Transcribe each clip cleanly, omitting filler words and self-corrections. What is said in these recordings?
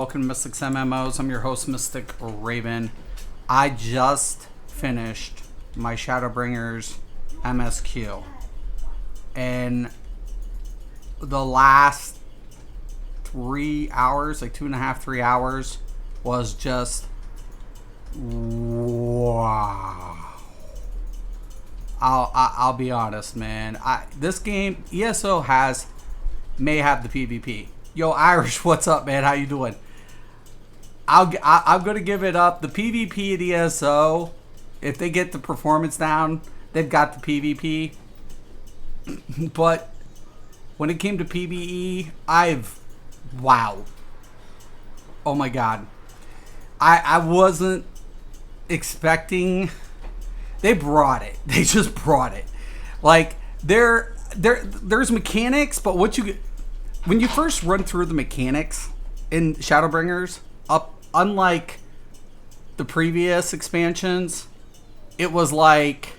Welcome to Mystic's MMOs. I'm your host, Mystic Raven. I just finished my Shadowbringers MSQ. And the last 3 hours, like 2.5, 3 hours, was just wow. I'll be honest, man. This game, ESO may have the PvP. Yo, Irish, what's up, man? How you doing? I'm gonna give it up. The PvP at ESO, if they get the performance down, they've got the PvP. But when it came to PvE, wow. Oh my god. I wasn't expecting. They brought it. They just brought it. Like there's mechanics, but when you first run through the mechanics in Shadowbringers, unlike the previous expansions, it was like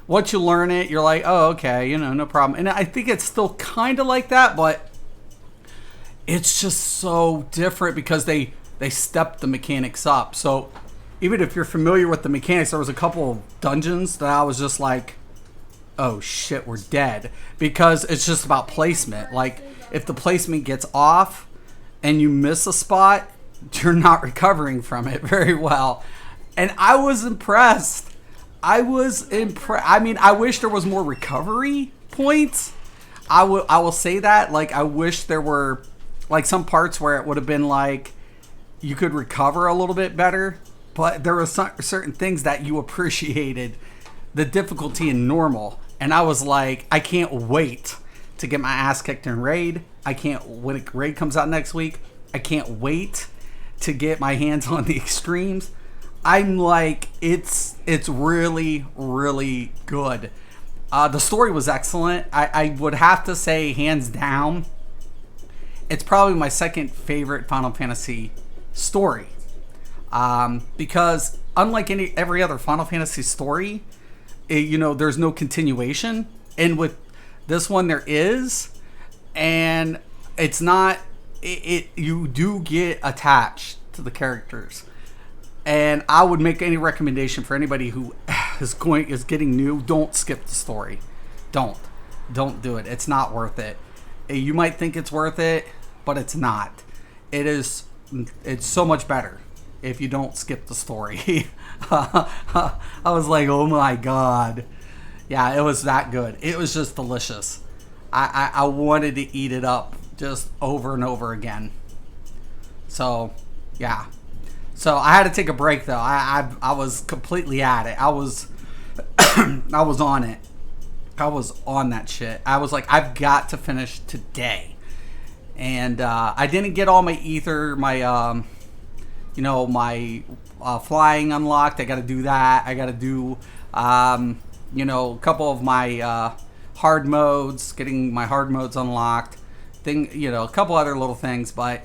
once you learn it, you're like, oh, okay, no problem. And I think it's still kind of like that, but it's just so different because they stepped the mechanics up. So even if you're familiar with the mechanics, there was a couple of dungeons that I was just like, oh shit, we're dead, because it's just about placement. Like if the placement gets off and you miss a spot, you're not recovering from it very well. And I was impressed. I mean, I wish there was more recovery points. I will say that. Like, I wish there were like some parts where it would have been like you could recover a little bit better. But there were certain things that you appreciated the difficulty in normal. And I was like, I can't wait to get my ass kicked in raid. When raid comes out next week, I can't wait to get my hands on the extremes. I'm like, it's really, really good. The story was excellent. I would have to say, hands down, it's probably my second favorite Final Fantasy story. Because unlike every other Final Fantasy story, there's no continuation. And with this one, there is. And it's not... you do get attached to the characters, and I would make any recommendation for anybody who is getting new. Don't skip the story. Don't do it. It's not worth it. You might think it's worth it, but it's not. It's so much better if you don't skip the story. I was like, oh my god, yeah, it was that good. It was just delicious. I wanted to eat it up just over and over again. So, yeah. So I had to take a break though. I was completely at it. I was I was on it. I was on that shit. I was like, I've got to finish today. And I didn't get all my ether, my my flying unlocked. I got to do that. I got to do a couple of my hard modes, getting my hard modes unlocked. A couple other little things, but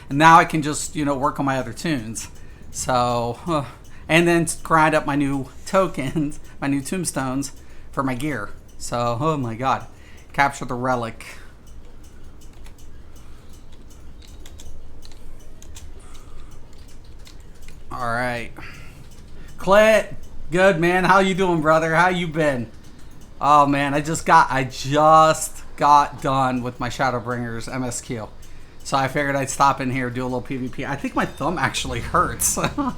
now I can just work on my other tunes. So and then grind up my new tokens, my new tombstones for my gear. So oh my god, capture the relic. All right, Clint, good man. How you doing, brother? How you been? Oh man, I just got done with my Shadowbringers MSQ. So I figured I'd stop in here, do a little PvP. I think my thumb actually hurts. I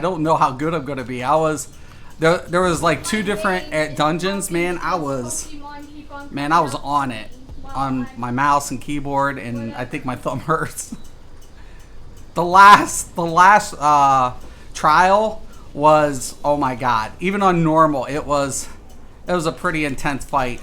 don't know how good I'm gonna be. There was like 2 different dungeons, man. I was on it on my mouse and keyboard, and I think my thumb hurts. The last trial was, oh my god. Even on normal, it was a pretty intense fight.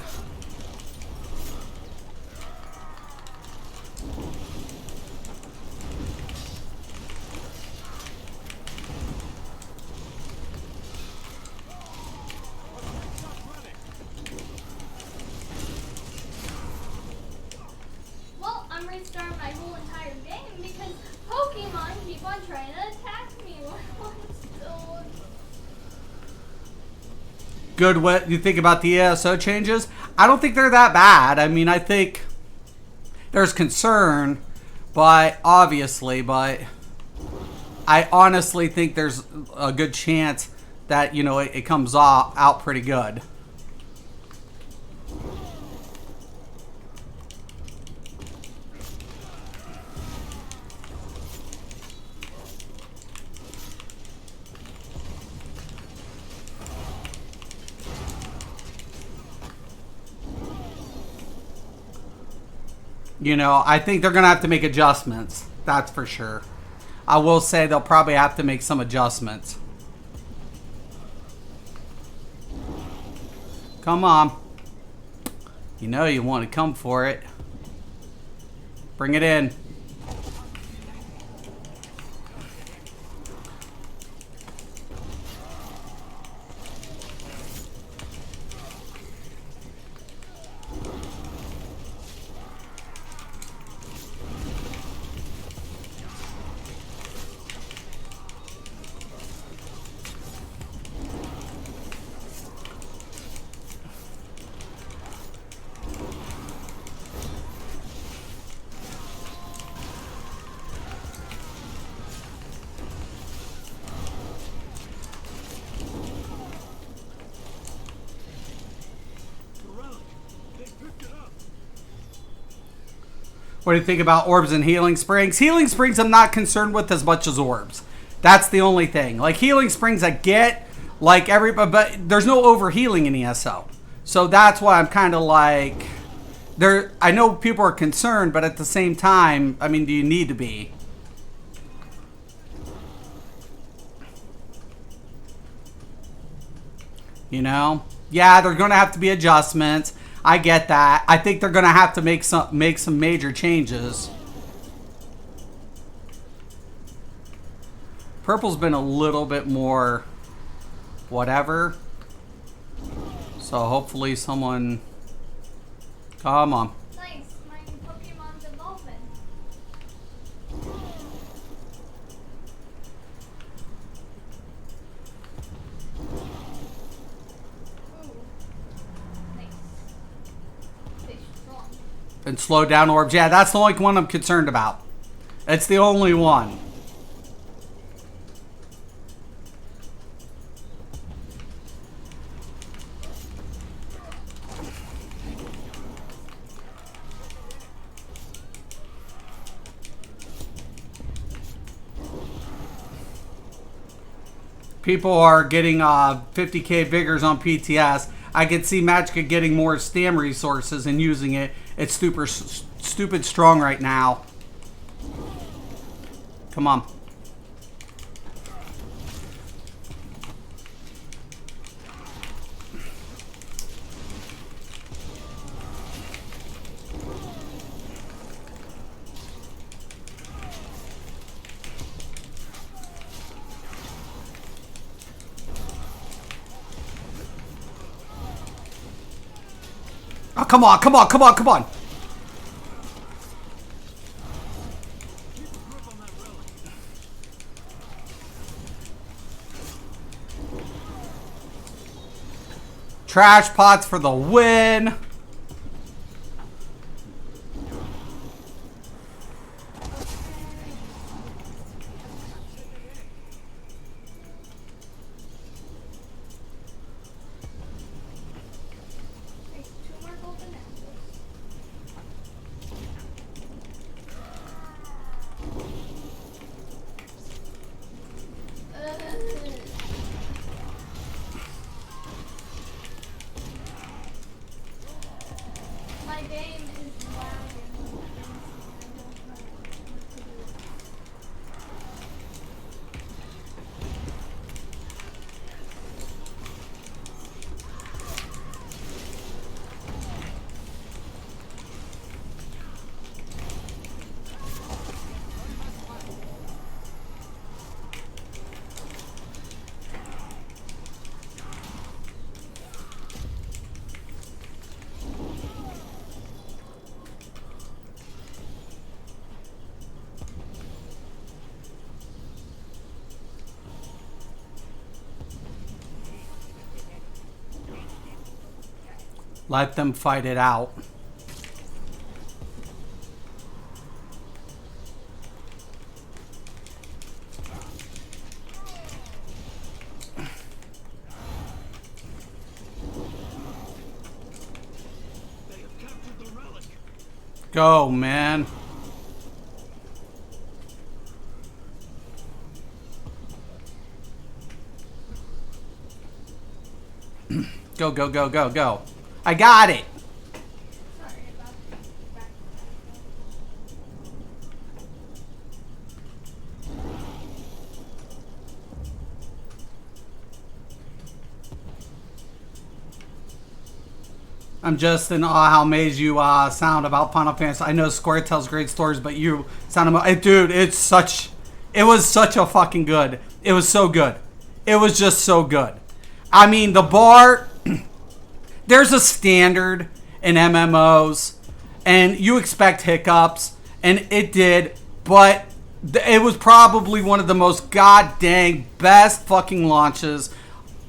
Well, I'm restarting my whole entire game because Pokemon keep on trying to attack me while I'm still... Good, what you think about the ESO changes? I don't think they're that bad. I mean, I think there's concern, but obviously, but I honestly think there's a good chance that, you know, it comes out pretty good. You know, I think they're going to have to make adjustments. That's for sure. I will say they'll probably have to make some adjustments. Come on. You know you want to come for it. Bring it in. What do you think about orbs and healing springs? Healing springs I'm not concerned with as much as orbs. That's the only thing. Like healing springs I get, like everybody, but there's no overhealing in ESO. So that's why I'm kind of like, there. I know people are concerned, but at the same time, I mean, do you need to be? You know? Yeah, there's going to have to be adjustments. I get that. I think they're going to have to make some major changes. Purple's been a little bit more whatever. So hopefully someone... Come on. Nice, my Pokemon's evolving. And slow down orbs. Yeah, that's the only one I'm concerned about. It's the only one. People are getting 50k vigors on PTS. I could see Magica getting more stam resources and using it. It's stupid strong right now. Come on. Oh, come on, come on, come on, come on. Trash pots for the win. My game is lagging. Let them fight it out. Go, man. Go, go, go, go, go. I got it. Sorry about that. I'm just in awe how amazed you sound about Final Fantasy. I know Square tells great stories, but you sound dude, it was such a fucking good. It was so good. It was just so good. I mean, the bar, there's a standard in MMOs, and you expect hiccups, and it did, but it was probably one of the most goddamn best fucking launches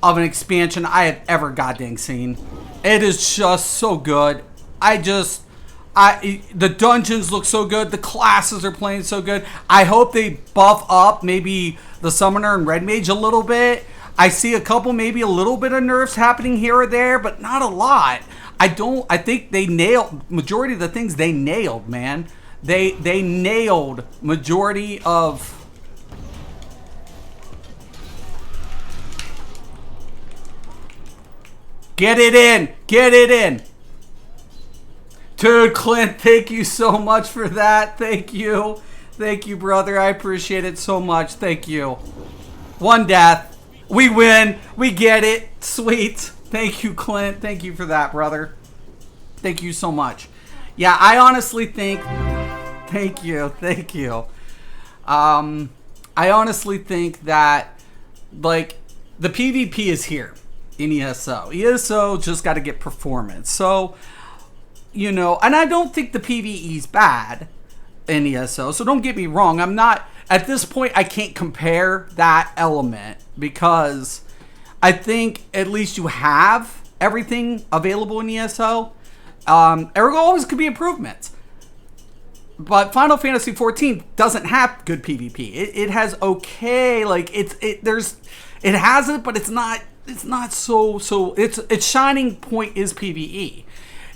of an expansion I have ever goddamn seen. It is just so good. The dungeons look so good. The classes are playing so good. I hope they buff up maybe the Summoner and Red Mage a little bit. I see a couple, maybe a little bit of nerfs happening here or there, but not a lot. I think they nailed majority of the things they nailed, man. They nailed majority of. Get it in! Get it in! Dude, Clint, thank you so much for that. Thank you. Thank you, brother. I appreciate it so much. Thank you. One death. We win. We get it. Sweet. Thank you, Clint. Thank you for that, brother. Thank you so much. Yeah, I honestly think... Thank you. Thank you. I honestly think that, like, the PvP is here in ESO. ESO just got to get performance. So, you know, and I don't think the PvE is bad in ESO. So don't get me wrong. I'm not, at this point, I can't compare that element because I think at least you have everything available in ESO. There always could be improvements. But Final Fantasy XIV doesn't have good PvP. It has okay, like it has it, but it's not so its shining point is PvE.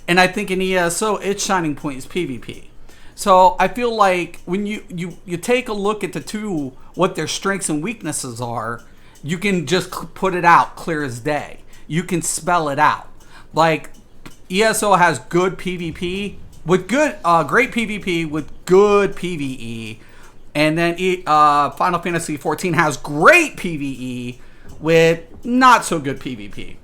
And I think in ESO its shining point is PvP. So I feel like when you take a look at the two, what their strengths and weaknesses are, you can just put it out clear as day. You can spell it out. Like ESO has good PvP with good, great PvP with good PvE, and then Final Fantasy XIV has great PvE with not so good PvP.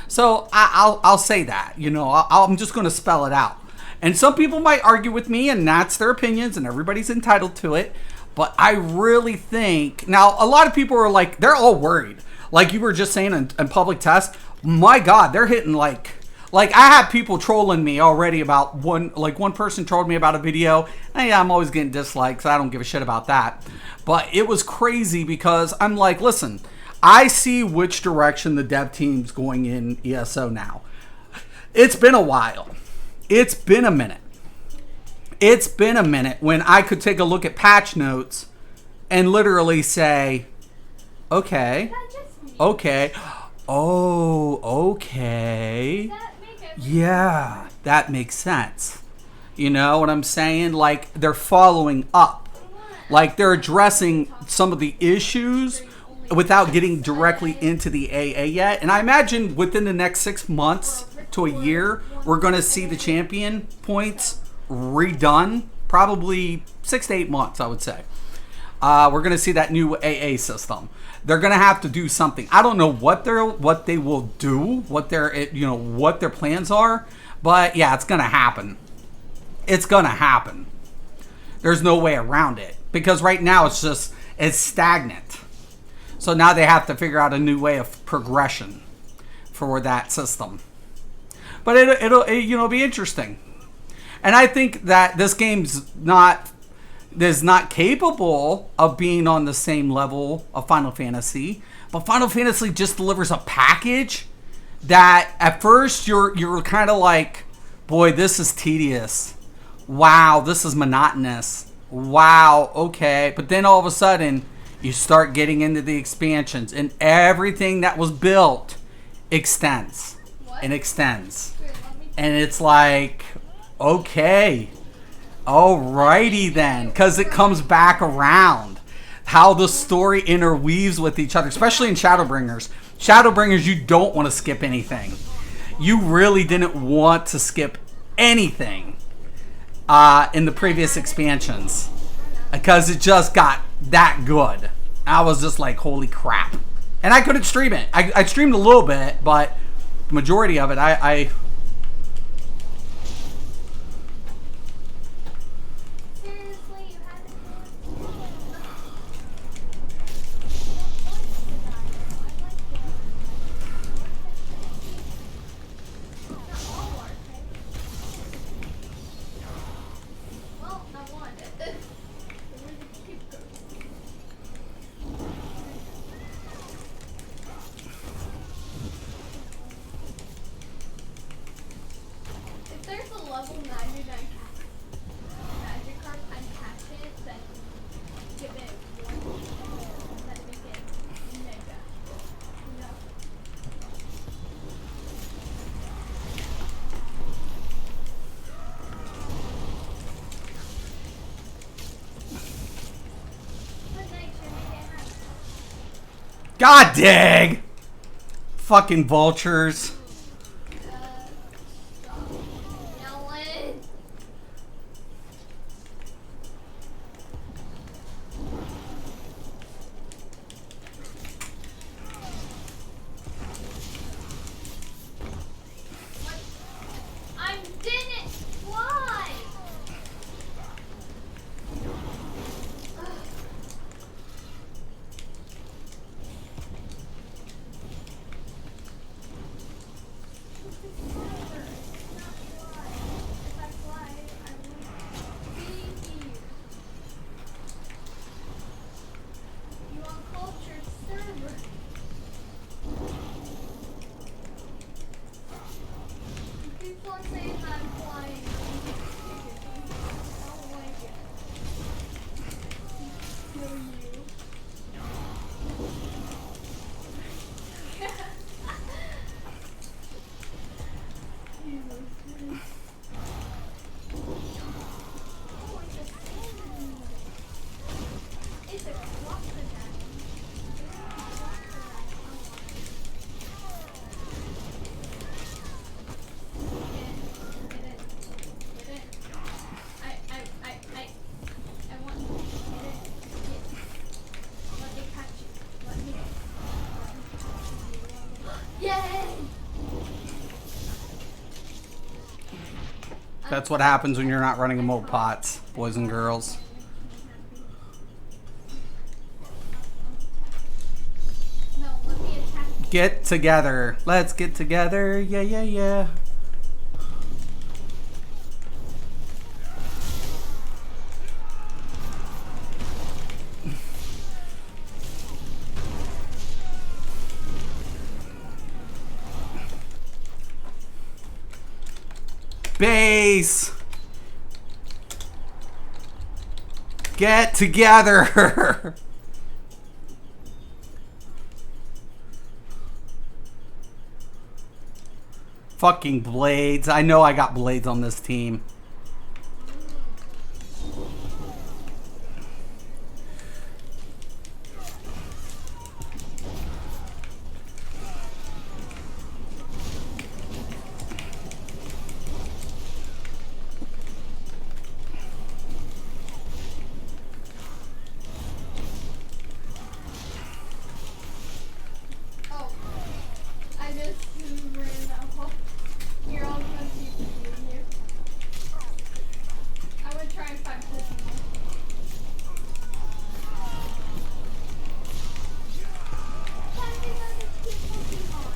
So I'll say that, you know, I'm just going to spell it out. And some people might argue with me, and that's their opinions, and everybody's entitled to it. But I really think now a lot of people are like, they're all worried, like you were just saying in public tests. My God, they're hitting like I have people trolling me already about one person trolled me about a video. And yeah, I'm always getting dislikes. I don't give a shit about that. But it was crazy because I'm like, listen, I see which direction the dev team's going in ESO now. It's been a while. It's been a minute. It's been a minute when I could take a look at patch notes and literally say, okay, okay, oh, okay. Yeah, that makes sense. You know what I'm saying? Like, they're following up. Like, they're addressing some of the issues without getting directly into the AA yet. And I imagine within the next 6 months to a year, we're going to see the champion points redone. Probably 6 to 8 months, I would say. We're going to see that new AA system. They're going to have to do something. I don't know what they will do, what their plans are, but yeah, it's going to happen. It's going to happen. There's no way around it because right now it's stagnant. So now they have to figure out a new way of progression for that system. But it'll be interesting. And I think that this game's not capable of being on the same level of Final Fantasy, but Final Fantasy just delivers a package that at first you're kind of like, boy, this is tedious. Wow, this is monotonous. Wow, okay. But then all of a sudden you start getting into the expansions and everything that was built extends and extends. And it's like, Okay. Alrighty then. Because it comes back around. How the story interweaves with each other, especially in Shadowbringers. Shadowbringers, you don't want to skip anything. You really didn't want to skip anything in the previous expansions. Because it just got that good. I was just like, holy crap. And I couldn't stream it. I streamed a little bit, but the majority of it, I Seriously, you haven't well, not one. If there's a level 99 magic card and catch it, then give it one. Then make it mega. No. Good night, Jimmy. God dang! Fucking vultures. Stop yelling. What? I didn't fly. That's what happens when you're not running emote pots, boys and girls. No, let me attack you. Get together. Let's get together. Yeah, yeah, yeah. Base! Get together! Fucking blades. I know I got blades on this team. Oh, I just ran out. Here, I'll come see you here. I would try and find Pokemon. Finding other Pokemon.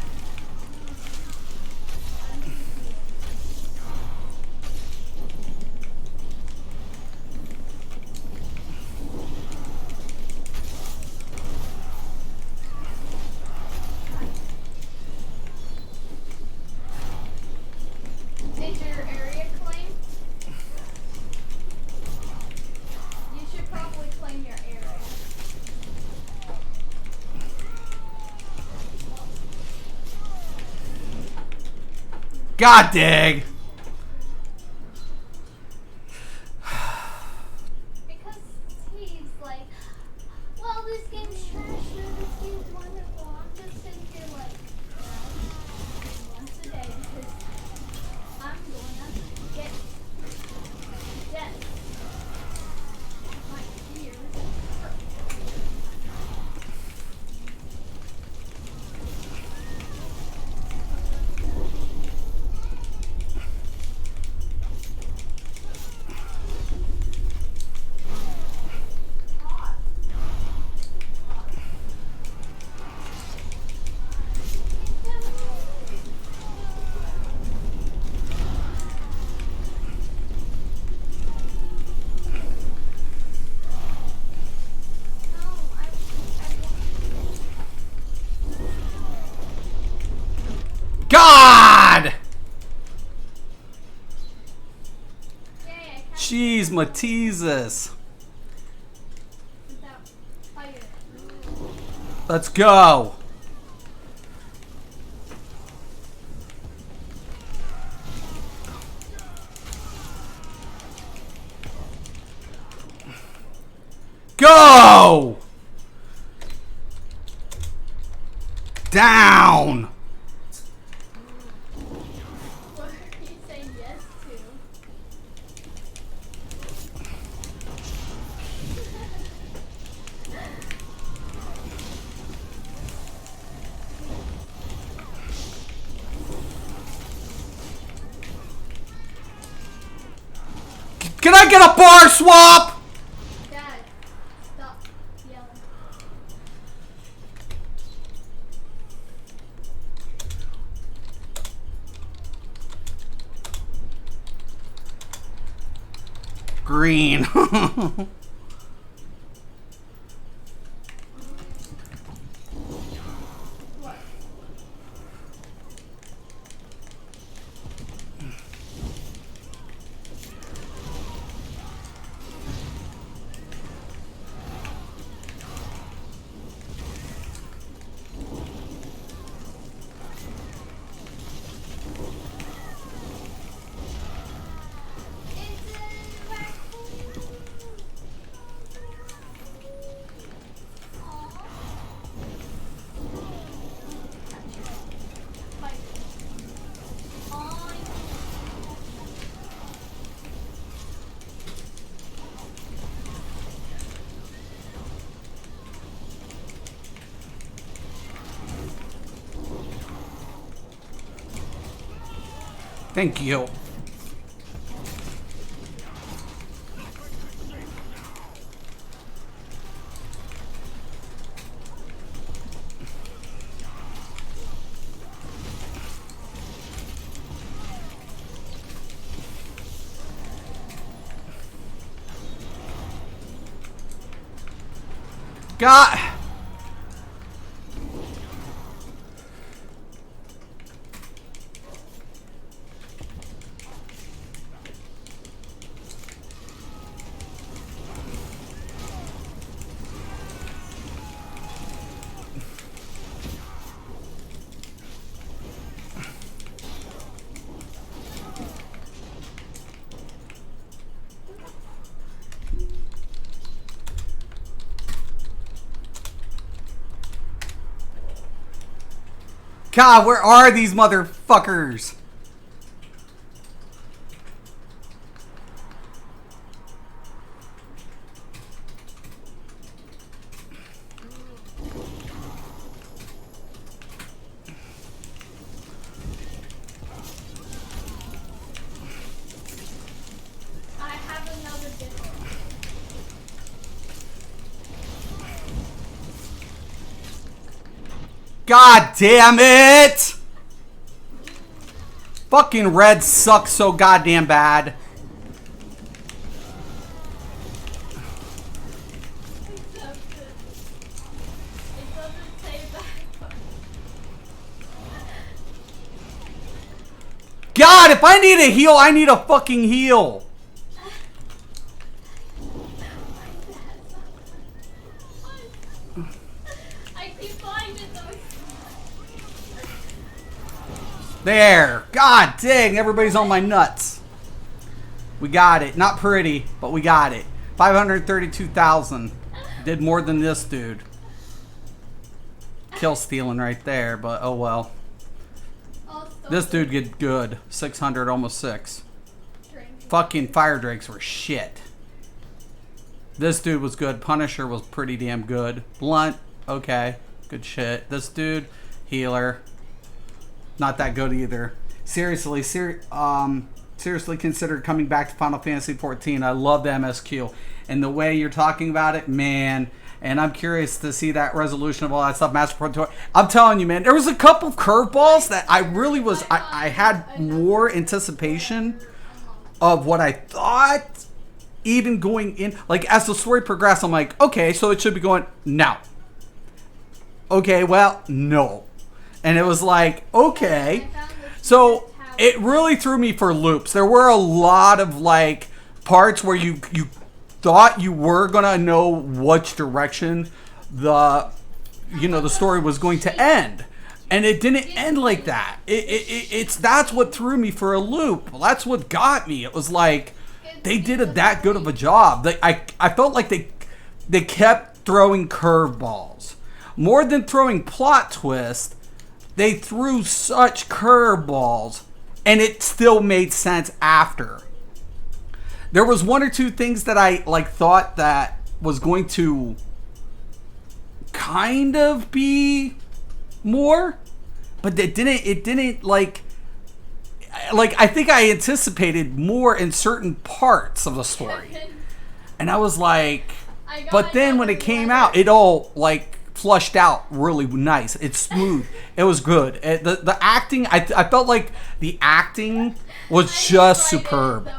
Is your area claim? You should probably claim your area. God dang! Mateesus. Without fire. Let's go. Go! Down! What are you saying yes to? Can I get a bar swap? Dad, stop yelling. Green. What? It's a raccoon. Aw. Fight. Aw. Thank you. God. God, where are these motherfuckers? I have another different. God damn it! Fucking red sucks so goddamn bad. Except it doesn't say that. God, if I need a heal, I need a fucking heal. I keep finding those. There. God dang, everybody's on my nuts. We got it. Not pretty, but we got it. 532,000. Did more than this dude. Kill stealing right there, but oh well. This dude get good. 600, almost 6. Fucking fire drakes were shit. This dude was good. Punisher was pretty damn good. Blunt, okay. Good shit. This dude, healer. Not that good either. Seriously, seriously consider coming back to Final Fantasy 14. I love the MSQ. And the way you're talking about it, man. And I'm curious to see that resolution of all that stuff. Master Pro Tour. I'm telling you, man, there was a couple curveballs that I really was... I had more anticipation of what I thought even going in. Like, as the story progressed, I'm like, okay, so it should be going... No. Okay, well, no. And it was like, okay. So it really threw me for loops. There were a lot of like parts where you thought you were gonna know which direction the the story was going to end, and it didn't end like that. It's that's what threw me for a loop. That's what got me. It was like they did that good of a job. I felt like they kept throwing curveballs more than throwing plot twists. They threw such curveballs, and it still made sense after. There was one or two things that I thought that was going to kind of be more, but it didn't like I think I anticipated more in certain parts of the story. And I was like, but then when it came out, it all flushed out really nice. It's smooth. It was good. The acting, I felt like the acting was just superb.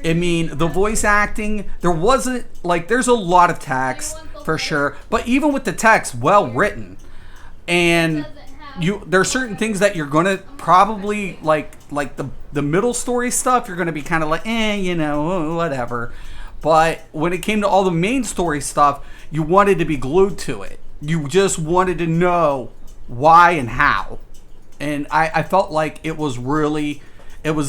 I mean, the voice acting, there wasn't there's a lot of text for sure, but even with the text, well written, and there are certain things that you're gonna probably like the middle story stuff. You're gonna be kind of whatever. But when it came to all the main story stuff, you wanted to be glued to it. You just wanted to know why and how. And I felt like it was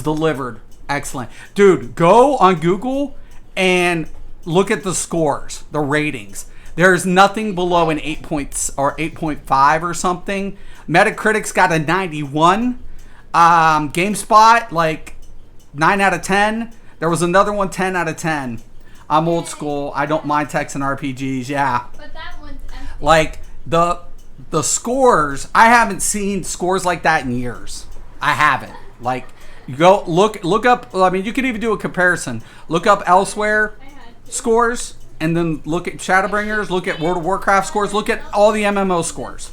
delivered excellent. Dude, go on Google and look at the scores, the ratings. There's nothing below an 8 points or 8.5 or something. Metacritic's got a 91. GameSpot, 9 out of 10. There was another one, 10 out of 10. I'm old school. I don't mind texting RPGs. Yeah. But that one's empty. The scores, I haven't seen scores like that in years. I haven't. You go look up. I mean, you could even do a comparison. Look up Elsewhere scores, and then look at Shadowbringers. Look at World of Warcraft scores. Look at all the MMO scores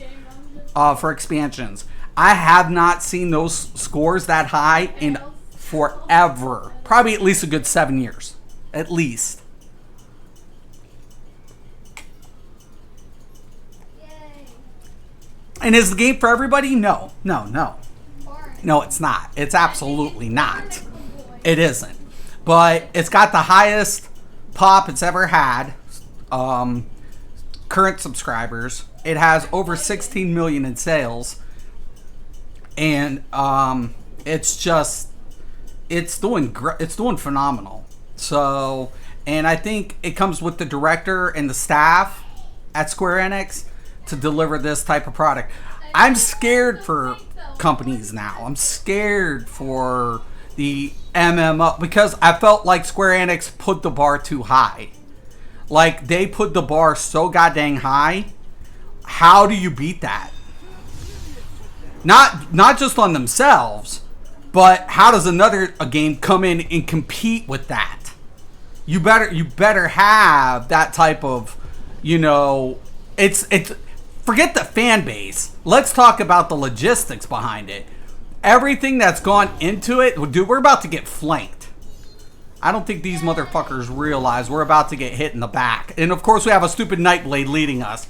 for expansions. I have not seen those scores that high in forever. Probably at least a good 7 years, at least. And is the game for everybody? No, it's not. It's absolutely not. It isn't. But it's got the highest pop it's ever had. Current subscribers. It has over 16 million in sales. And it's doing phenomenal. So, and I think it comes with the director and the staff at Square Enix to deliver this type of product. I'm scared for companies now. I'm scared for the MMO because I felt like Square Enix put the bar too high. They put the bar so goddamn high. How do you beat that? Not just on themselves, but how does a game come in and compete with that? You better have that type of, it's forget the fan base. Let's talk about the logistics behind it. Everything that's gone into it, dude, we're about to get flanked. I don't think these motherfuckers realize we're about to get hit in the back. And of course we have a stupid Nightblade leading us.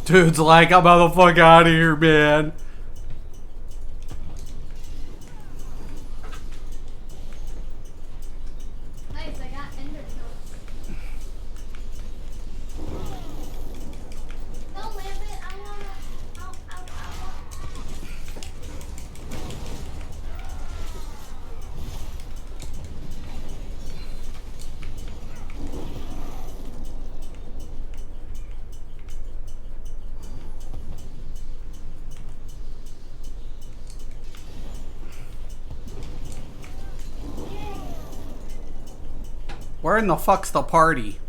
Dude's like, I'm about the fuck out of here, man. Nice, I got ender kills. No, Lambit, I wanna. Ow, ow, ow. Where in the fuck's the party?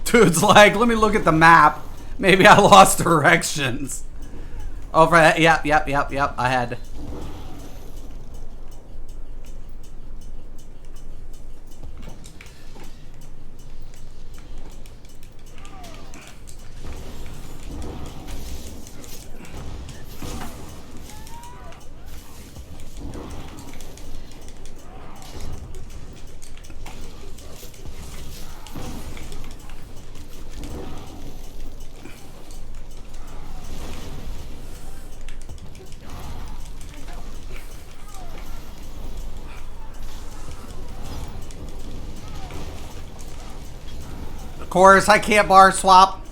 Dude's like, let me look at the map. Maybe I lost directions. Over that. Yep. I had. Of course, I can't bar swap.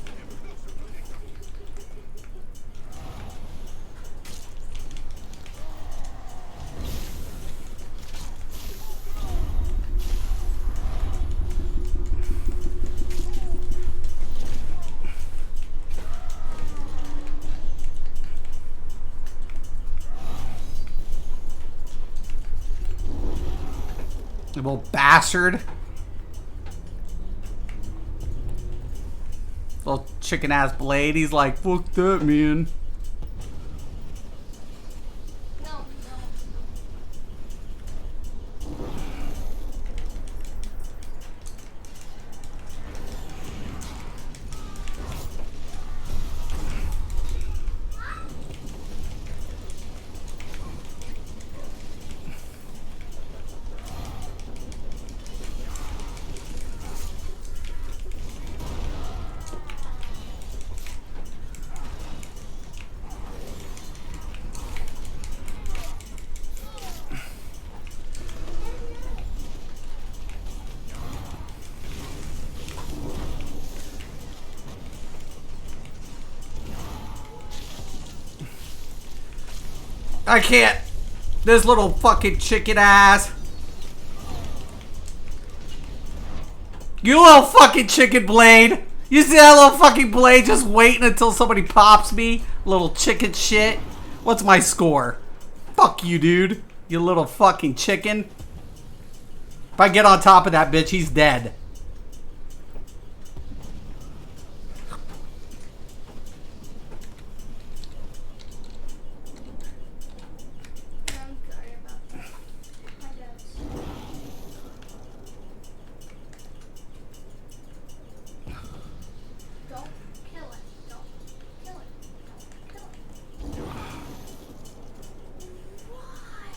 You little bastard. Little chicken ass blade. He's like, fuck that, man. No, no. I can't. This little fucking chicken ass. You little fucking chicken blade. You see that little fucking blade just waiting until somebody pops me? Little chicken shit. What's my score? Fuck you, dude. You little fucking chicken. If I get on top of that bitch, he's dead. I'm sorry about that. My dad's. Don't kill it. Don't kill it. Don't kill it. Why?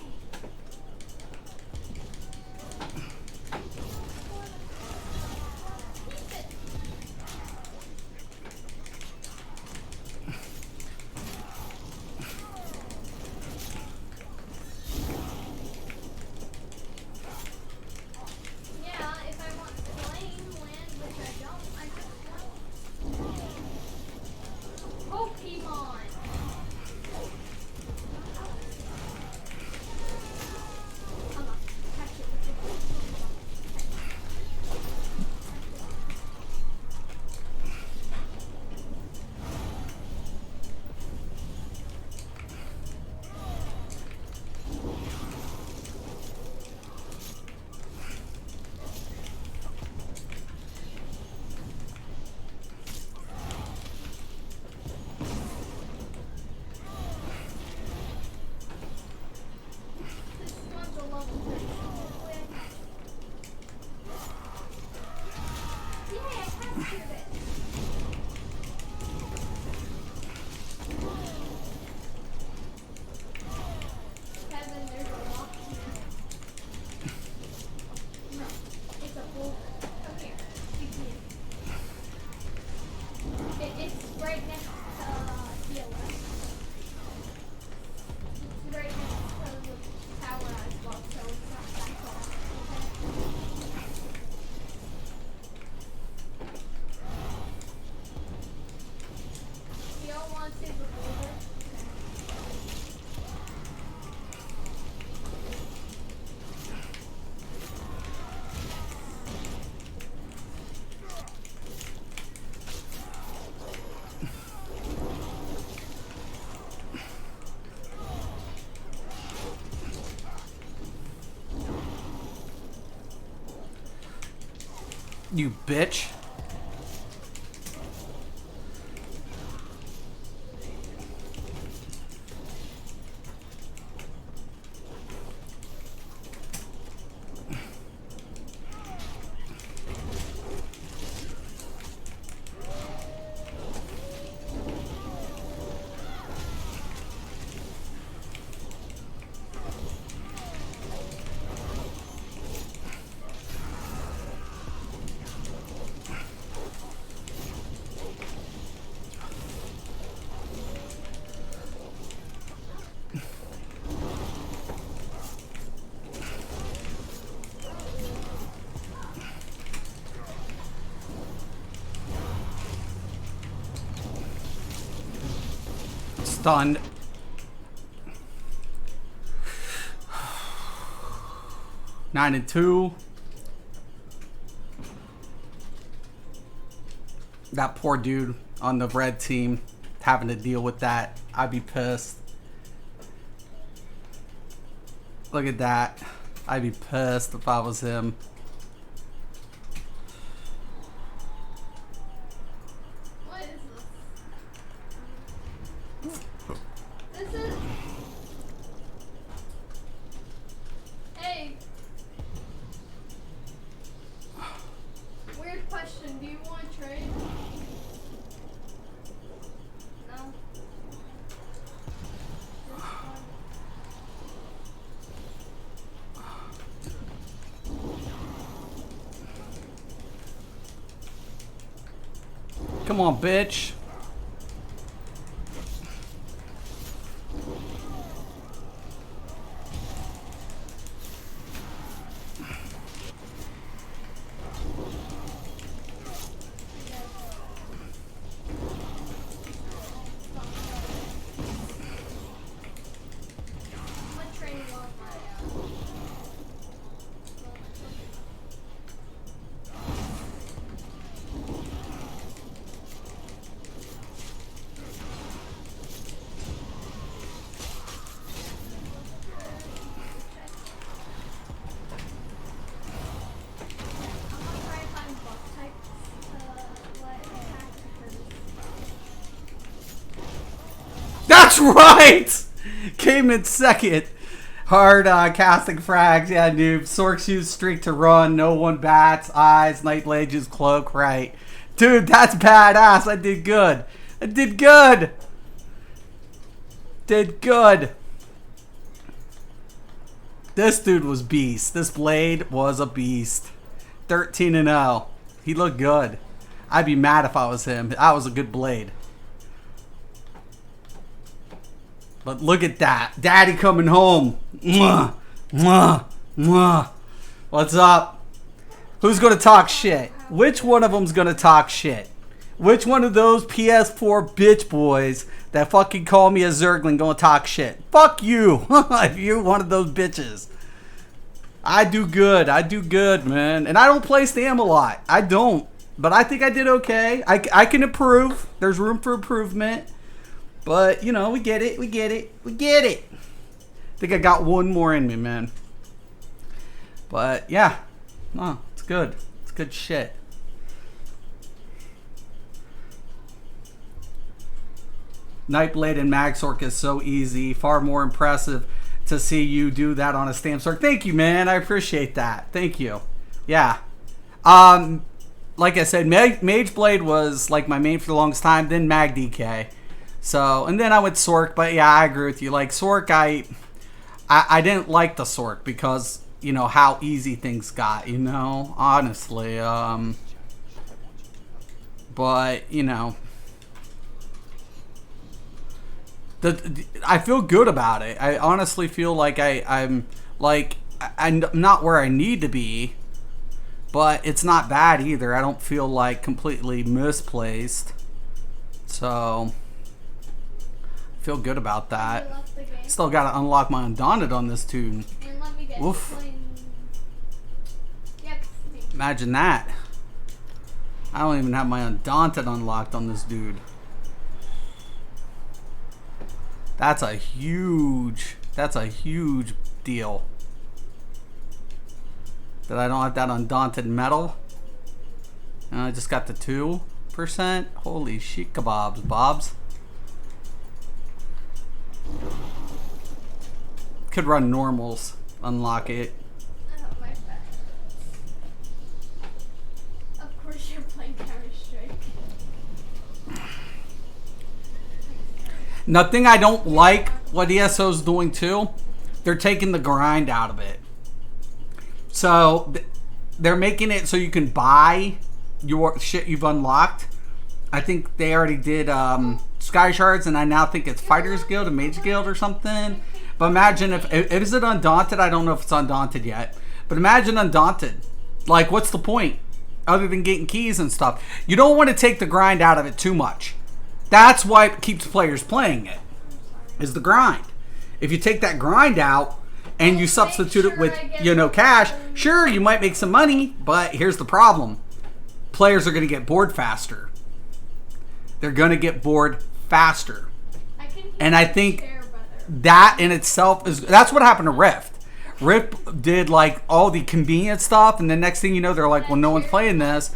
You bitch. Stunned. Nine and 2. That poor dude on the red team having to deal with that. I'd be pissed. Look at that. I'd be pissed if I was him. What is this? This is... Hey. Weird question. Do you want to trade? No. Come on, bitch. What trade was my That's right! Came in second. Hard casting frags. Yeah, dude. Sork's used streak to run. No one bats. Eyes. Nightblade's cloak. Right. Dude, that's badass. I did good. I did good. Did good. This dude was beast. This blade was a beast. 13 and 0. He looked good. I'd be mad if I was him. That was a good blade. But look at that. Daddy coming home. Mwah, mwah, mwah. What's up? Who's going to talk shit? Which one of them's going to talk shit? Which one of those PS4 bitch boys that fucking call me a Zergling going to talk shit? Fuck you. If you're one of those bitches. I do good. I do good, man. And I don't play Stam a lot. I don't. But I think I did okay. I can improve. There's room for improvement. But, you know, we get it. We get it. We get it. I think I got one more in me, man. But, yeah. No, it's good. It's good shit. Nightblade and Magsork is so easy. Far more impressive to see you do that on a Stam Sork. Thank you, man. I appreciate that. Thank you. Yeah. Like I said, Mage Blade was like my main for the longest time. Then Mag DK. So, and then I went Sork, but yeah, I agree with you. Like Sork, I didn't like the Sork because, you know, how easy things got, you know, honestly. But, you know, I feel good about it. I honestly feel like I'm not where I need to be, but it's not bad either. I don't feel like completely misplaced. So feel good about that. Still got to unlock my Undaunted on this tune. Oof. Imagine that. I don't even have my Undaunted unlocked on this dude. That's a huge deal. That I don't have that Undaunted medal. I just got the 2%. Holy shit kebabs, Bobs. Could run normals. Unlock it. Oh, my back hurts. Of course you're playing Counter-Strike. Nothing I don't like what ESO's doing too. They're taking the grind out of it. So they're making it so you can buy your shit you've unlocked. I think they already did Sky Shards, and I now think it's Fighters Guild and Mage Guild or something. But imagine if is it Undaunted? I don't know if it's Undaunted yet. But imagine Undaunted. Like, what's the point? Other than getting keys and stuff. You don't want to take the grind out of it too much. That's why it keeps players playing it. Is the grind. If you take that grind out and you substitute it with, cash, sure, you might make some money, but here's the problem. Players are going to get bored faster. They're going to get bored faster. And I think that in itself that's what happened to Rift. Rift did like all the convenient stuff, and the next thing you know, they're like, well, no one's playing this.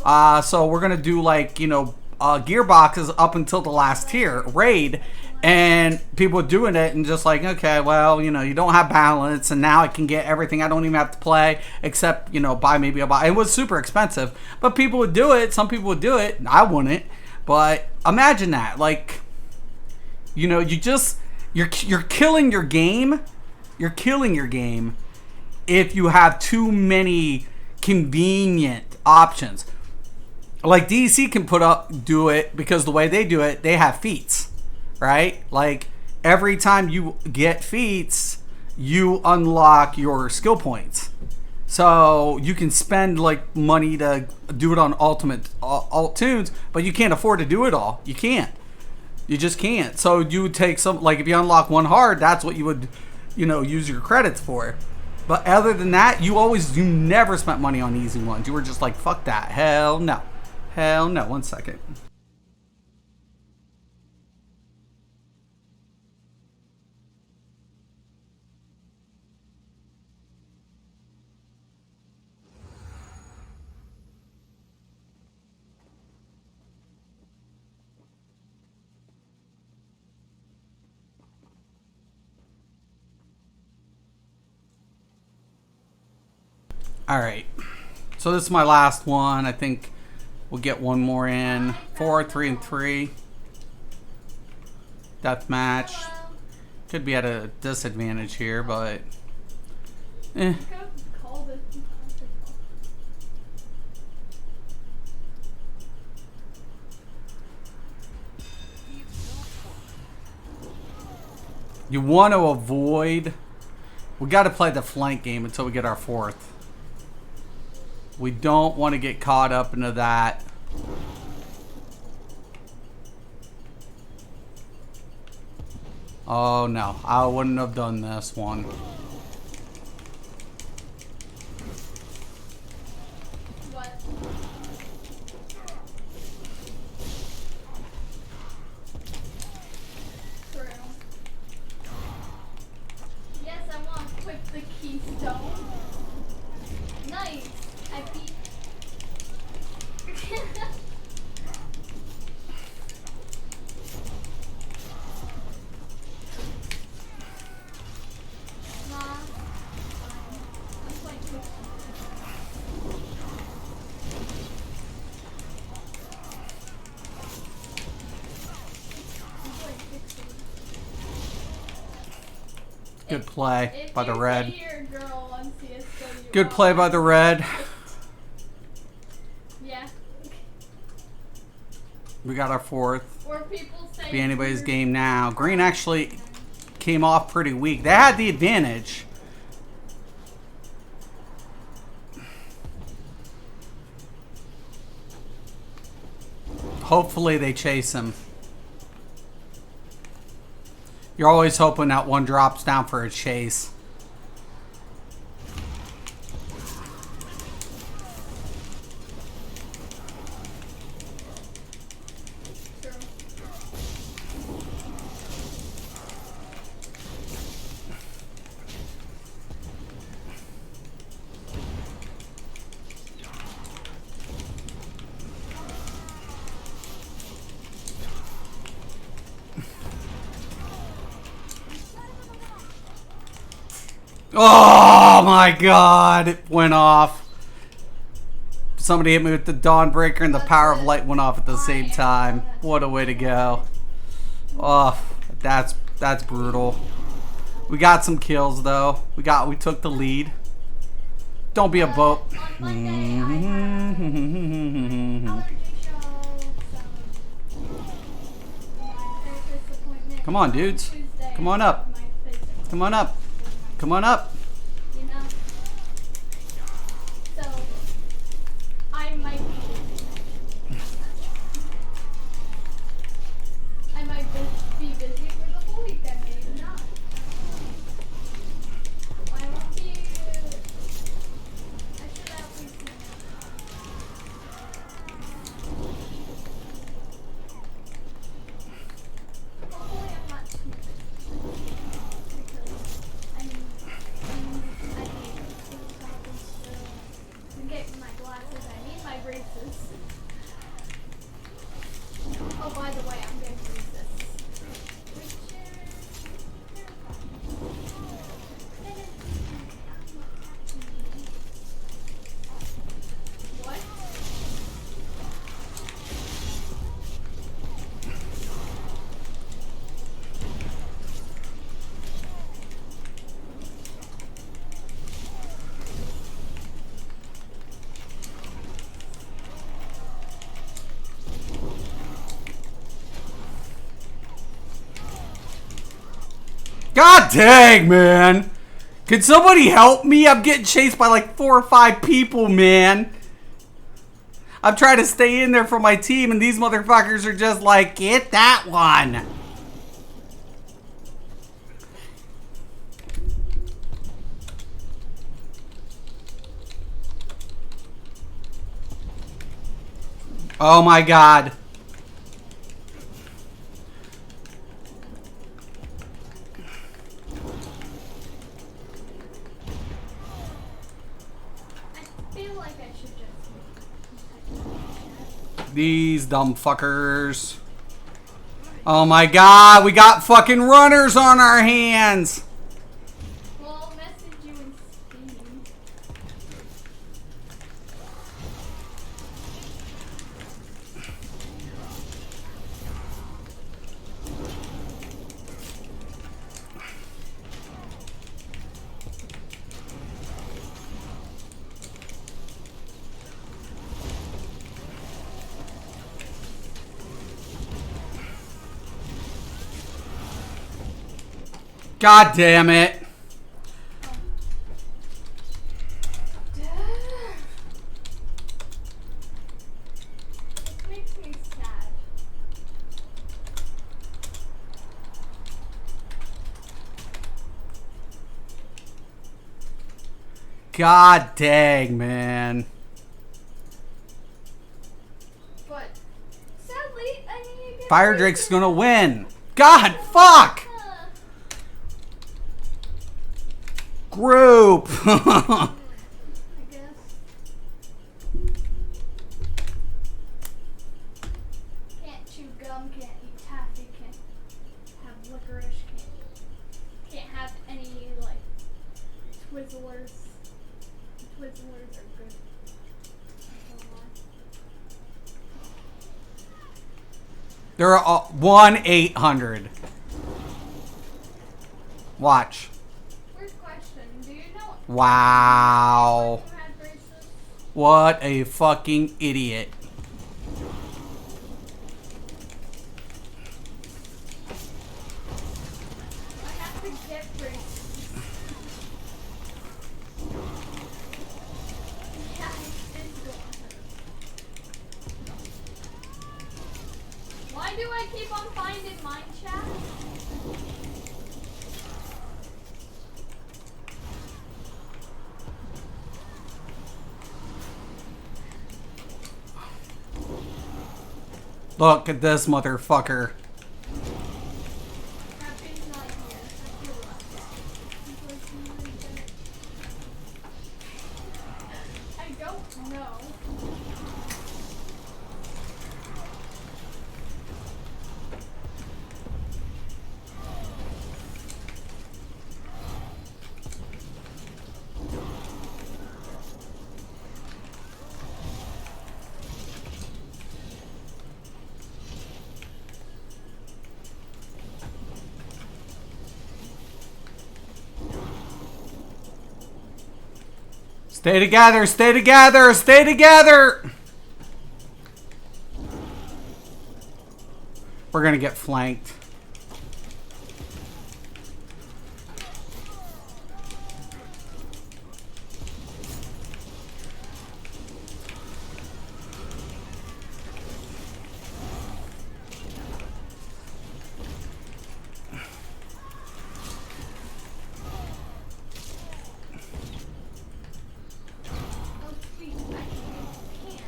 So we're going to do like, gearboxes up until the last tier, raid. And people doing it and just like, okay, well, you don't have balance, and now I can get everything. I don't even have to play except, buy maybe a buy. It was super expensive, but people would do it. Some people would do it. I wouldn't. But imagine that, like, you're killing your game. You're killing your game if you have too many convenient options. Like DC can do it because the way they do it, they have feats, right? Like every time you get feats, you unlock your skill points. So you can spend like money to do it on ultimate alt tunes, but you can't afford to do it all. You can't. You just can't. So you would take some, like if you unlock one hard, that's what you would, use your credits for. But other than that, you never spent money on easy ones. You were just like, fuck that. Hell no. Hell no. 1 second. Alright, so this is my last one. I think we'll get one more in. 4, 3, and 3. Deathmatch. Could be at a disadvantage here, but... You want to avoid... We got to play the flank game until we get our 4th. We don't want to get caught up into that. Oh no, I wouldn't have done this one. What? True. Yes, I want to equip the keystone. Nice. I beat. Good play by the red. CS:GO, Good play by the red. Yeah. We got our 4th. Or people say Be anybody's game now. Green actually came off pretty weak. They had the advantage. Hopefully they chase him. You're always hoping that one drops down for a chase. Oh my god, it went off. Somebody hit me with the Dawnbreaker and the Power of Light went off at the same time. What a way to go. Oh, that's brutal. We got some kills though. We took the lead. Don't be a boat. On Monday, I have allergy show, so my therapist appointment. Come on, dudes. Tuesday, Come on up. my physical. Come on up. Come on up. You know? So, I might be busy for the whole weekend, maybe not. I won't be. I should at least know. Hopefully, I'm not too busy. Because I need to get my glasses. I need my braces. Oh, by the way, I'm getting braces. What? God dang, man. Can somebody help me? I'm getting chased by like 4 or 5 people, man. I'm trying to stay in there for my team, and these motherfuckers are just like, get that one. Oh my god. I feel like I should just. These dumb fuckers. Oh my god, we got fucking runners on our hands. Well, I'll message you in Steam. God damn it. This makes me sad. God dang, man. But sadly, I need to get Fire Drake's gonna win. God, fuck. Group. I guess. Can't chew gum, can't eat taffy, can't have licorice, can't have any like Twizzlers. Twizzlers are good. I don't know why. They're 1-800. Watch. First question, do you know Wow. who had braces? What a fucking idiot. I have to get braces. Yeah, it's going. Why do I keep on finding mine chat? Look at this motherfucker. Happy's not here. Happy left. I don't know. Stay together, stay together, stay together! We're gonna get flanked. Oh, sweet. I can't.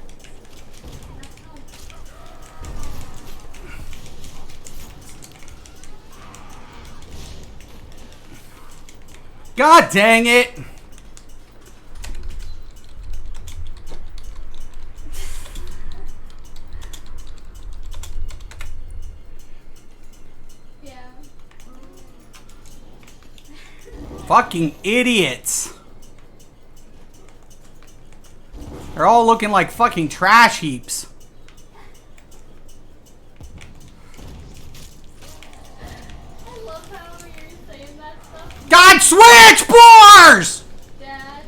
God dang it! Yeah. Fucking idiots. They're all looking like fucking trash heaps. I love how you're saying that stuff. God, switch boars! Dad.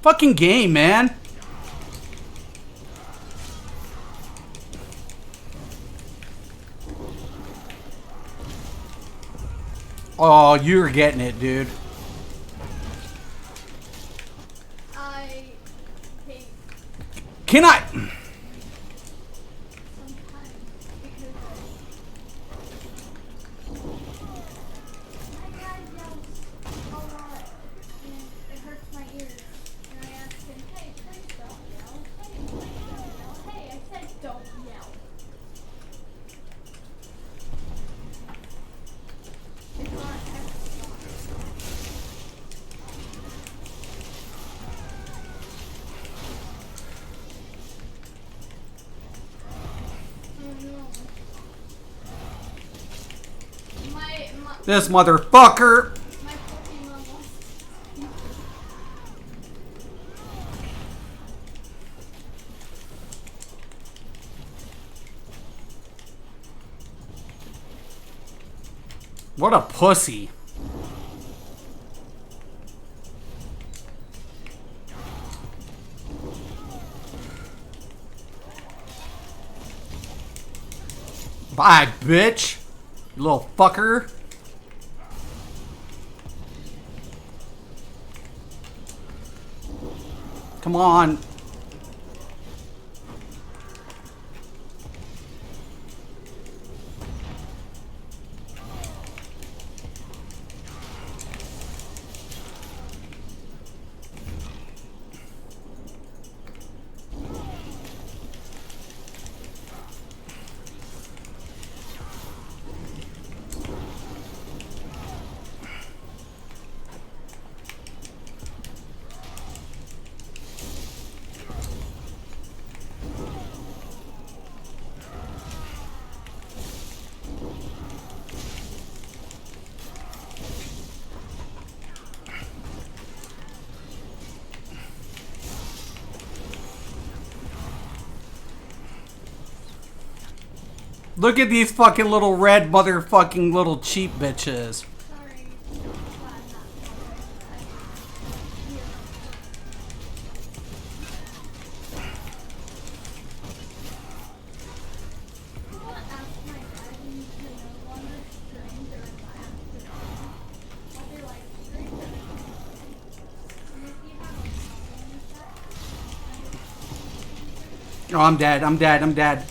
Fucking game, man. Oh, you're getting it, dude. I hate Can I? sometimes because my dad yells a lot and it hurts my ears. And I asked him, hey, please don't yell. Hey, please don't yell. Hey, I said don't yell. It's not exercise. Oh no. My This motherfucker. my Pokemon wants to speak. What a pussy. Bye, bitch. You little fucker. Come on. Look at these fucking little red motherfucking little cheap bitches. Sorry. Oh, I'm dead. I'm dead. I'm dead.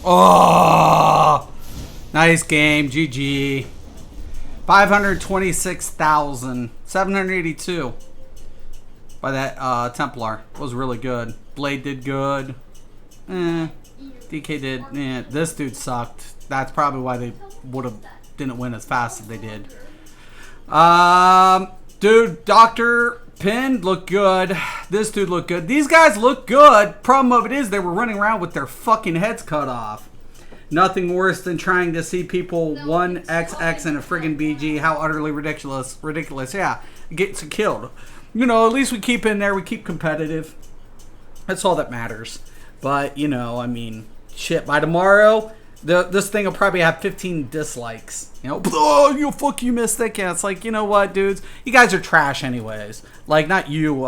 Oh, nice game. GG. 526,782 by that Templar. It was really good. Blade did good. DK did. This dude sucked. That's probably why they didn't win as fast as they did. Dude, Dr. Pin looked good. This dude looked good. These guys look good. Problem of it is they were running around with their fucking heads cut off. Nothing worse than trying to see people 1XX in a friggin' BG. How utterly ridiculous. Ridiculous. Yeah, gets killed. You know, at least we keep in there. We keep competitive. That's all that matters. But, you know, I mean, shit, by tomorrow, this thing will probably have 15 dislikes. You know, oh, you fuck you, Mystic. And it's like, you know what, dudes? You guys are trash anyways. Like, not you,